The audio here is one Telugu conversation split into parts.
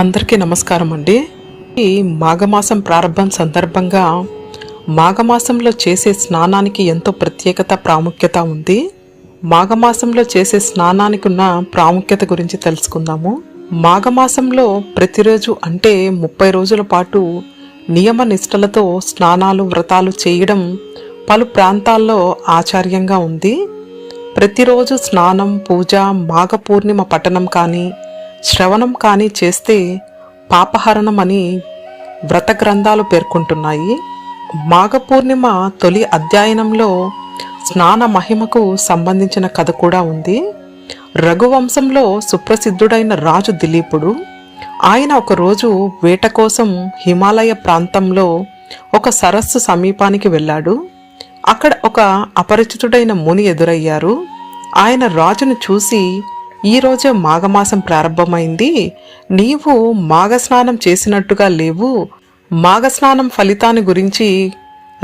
అందరికీ నమస్కారం అండి. ఈ మాఘమాసం ప్రారంభం సందర్భంగా మాఘమాసంలో చేసే స్నానానికి ఎంతో ప్రత్యేకత ప్రాముఖ్యత ఉంది. మాఘమాసంలో చేసే స్నానానికి ఉన్న ప్రాముఖ్యత గురించి తెలుసుకుందాము. మాఘమాసంలో ప్రతిరోజు అంటే 30 రోజుల పాటు నియమ నిష్టలతో స్నానాలు వ్రతాలు చేయడం పలు ప్రాంతాల్లో ఆచార్యంగా ఉంది. ప్రతిరోజు స్నానం పూజ మాఘ పూర్ణిమ పఠనం కానీ శ్రవణం కానీ చేస్తే పాపహరణం అని వ్రత గ్రంథాలు పేర్కొంటున్నాయి. మాఘ పూర్ణిమ తొలి అధ్యయనంలో స్నాన మహిమకు సంబంధించిన కథ కూడా ఉంది. రఘువంశంలో సుప్రసిద్ధుడైన రాజు దిలీపుడు ఆయన ఒకరోజు వేట కోసం హిమాలయ ప్రాంతంలో ఒక సరస్సు సమీపానికి వెళ్ళాడు. అక్కడ ఒక అపరిచితుడైన ముని ఎదురయ్యారు. ఆయన రాజును చూసి, ఈరోజే మాఘమాసం ప్రారంభమైంది, నీవు మాఘస్నానం చేసినట్టుగా లేవు. మాఘస్నానం ఫలితాన్ని గురించి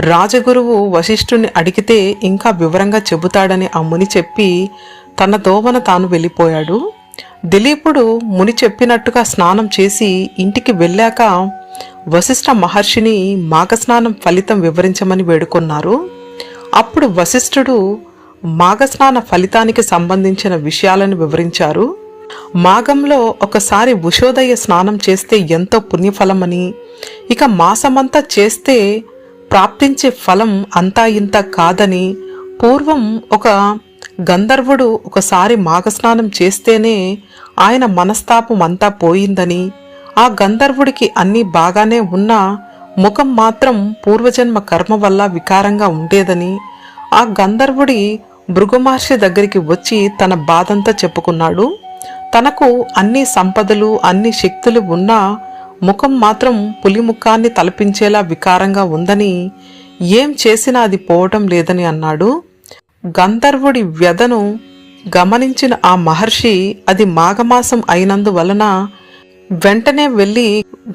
రాజగురువు వశిష్ఠుని అడిగితే ఇంకా వివరంగా చెబుతాడని ఆ ముని చెప్పి తన దోవన తాను వెళ్ళిపోయాడు. దిలీపుడు ముని చెప్పినట్టుగా స్నానం చేసి ఇంటికి వెళ్ళాక వశిష్ఠ మహర్షిని మాఘస్నానం ఫలితం వివరించమని వేడుకొన్నారు. అప్పుడు వశిష్ఠుడు మాఘస్నాన ఫలితానికి సంబంధించిన విషయాలను వివరించారు. మాఘంలో ఒకసారి ఉషోదయ స్నానం చేస్తే ఎంతో పుణ్యఫలమని, ఇక మాసమంతా చేస్తే ప్రాప్తించే ఫలం అంతా ఇంత కాదని, పూర్వం ఒక గంధర్వుడు ఒకసారి మాఘస్నానం చేస్తేనే ఆయన మనస్తాపం అంతా పోయిందని, ఆ గంధర్వుడికి అన్నీ బాగానే ఉన్నా ముఖం మాత్రం పూర్వజన్మ కర్మ వల్ల వికారంగా ఉండేదని, ఆ గంధర్వుడి భృగుమహర్షి దగ్గరికి వచ్చి తన బాధంతా చెప్పుకున్నాడు. తనకు అన్ని సంపదలు అన్ని శక్తులు ఉన్నా ముఖం మాత్రం పులిముఖాన్ని తలపించేలా వికారంగా ఉందని, ఏం చేసినా అది పోవటం లేదని అన్నాడు. గంధర్వుడి వ్యధను గమనించిన ఆ మహర్షి అది మాఘమాసం అయినందువలన వెంటనే వెళ్ళి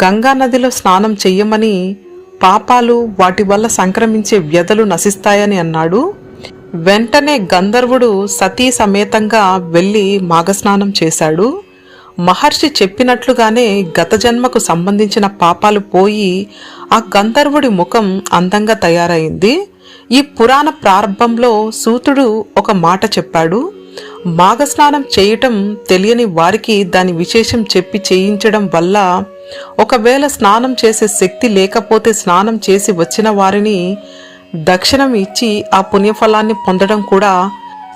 గంగా నదిలో స్నానం చెయ్యమని, పాపాలు వాటి వల్ల సంక్రమించే వ్యధలు నశిస్తాయని అన్నాడు. వెంటనే గంధర్వుడు సతీ సమేతంగా వెళ్ళి మాఘస్నానం చేశాడు. మహర్షి చెప్పినట్లుగానే గత జన్మకు సంబంధించిన పాపాలు పోయి ఆ గంధర్వుడి ముఖం అందంగా తయారైంది. ఈ పురాణ ప్రారంభంలో సూతుడు ఒక మాట చెప్పాడు. మాఘస్నానం చేయటం తెలియని వారికి దాని విశేషం చెప్పి చేయించడం వల్ల, ఒకవేళ స్నానం చేసే శక్తి లేకపోతే స్నానం చేసి వచ్చిన వారిని దక్షిణం ఇచ్చి ఆ పుణ్యఫలాన్ని పొందడం కూడా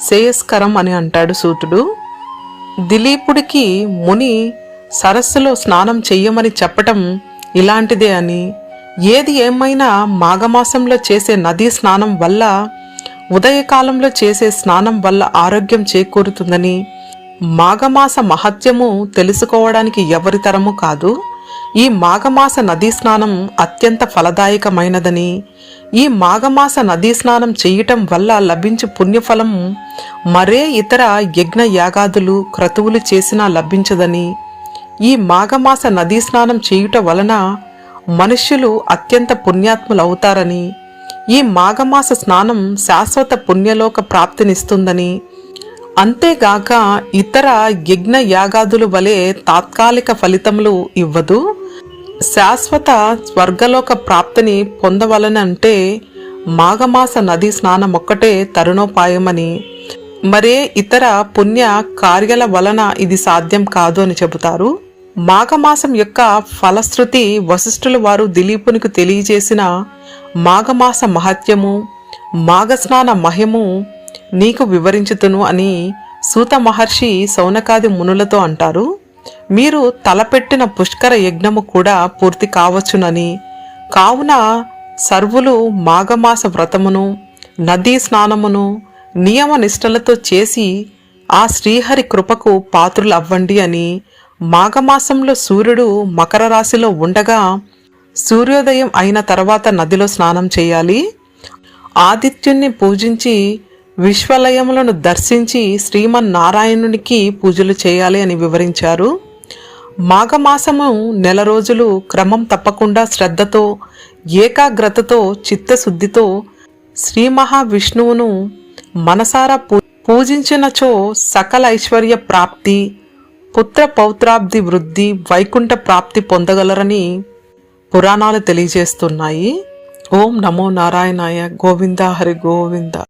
శ్రేయస్కరం అని అంటాడు సూతుడు. దిలీపుడికి ముని సరస్సులో స్నానం చెయ్యమని చెప్పటం ఇలాంటిదే అని, ఏది ఏమైనా మాఘమాసంలో చేసే నదీ స్నానం వల్ల, ఉదయకాలంలో చేసే స్నానం వల్ల ఆరోగ్యం చేకూరుతుందని, మాఘమాస మహత్యము తెలుసుకోవడానికి ఎవరి తరము కాదు. ఈ మాఘమాస నదీ స్నానం అత్యంత ఫలదాయకమైనదని, ఈ మాఘమాస నదీ స్నానం చేయటం వల్ల లభించే పుణ్యఫలం మరే ఇతర యజ్ఞ యాగాదులు క్రతువులు చేసినా లభించదని, ఈ మాఘమాస నదీ స్నానం చేయుట వలన మనుష్యులు అత్యంత పుణ్యాత్ములవుతారని, ఈ మాఘమాస స్నానం శాశ్వత పుణ్యలోక ప్రాప్తినిస్తుందని, అంతేగాక ఇతర యజ్ఞ యాగాదులు వలె తాత్కాలిక ఫలితములు ఇవ్వదు. శాశ్వత స్వర్గలోక ప్రాప్తిని పొందవలనంటే మాఘమాస నదీ స్నానం ఒక్కటే తరుణోపాయమని, మరే ఇతర పుణ్య కార్యాల వలన ఇది సాధ్యం కాదు అని చెబుతారు. మాఘమాసం యొక్క ఫలశ్రుతి వశిష్ఠుల వారు దిలీపునికి తెలియజేసిన మాఘమాస మహత్యము, మాఘస్నాన మహిము నీకు వివరించుతును అని సూత మహర్షి సౌనకాది మునులతో అంటారు. మీరు తలపెట్టిన పుష్కర యజ్ఞము కూడా పూర్తి కావచ్చునని, కావున సర్వులు మాఘమాస వ్రతమును నదీ స్నానమును నియమ నిష్టలతో చేసి ఆ శ్రీహరి కృపకు పాత్రులు అవ్వండి అని, మాఘమాసంలో సూర్యుడు మకర రాశిలో ఉండగా సూర్యోదయం అయిన తర్వాత నదిలో స్నానం చేయాలి. ఆదిత్యుణ్ణి పూజించి విశ్వలయములను దర్శించి శ్రీమన్నారాయణునికి పూజలు చేయాలి అని వివరించారు. మాఘమాసము 1 నెల రోజులు క్రమం తప్పకుండా శ్రద్ధతో ఏకాగ్రతతో చిత్తశుద్ధితో శ్రీ మహావిష్ణువును మనసారా పూజించినచో సకల ఐశ్వర్య ప్రాప్తి, పుత్ర పౌత్రాబ్ది వృద్ధి, వైకుంఠ ప్రాప్తి పొందగలరని పురాణాలు తెలియజేస్తున్నాయి. ఓం నమో నారాయణాయ. గోవింద హరి గోవింద.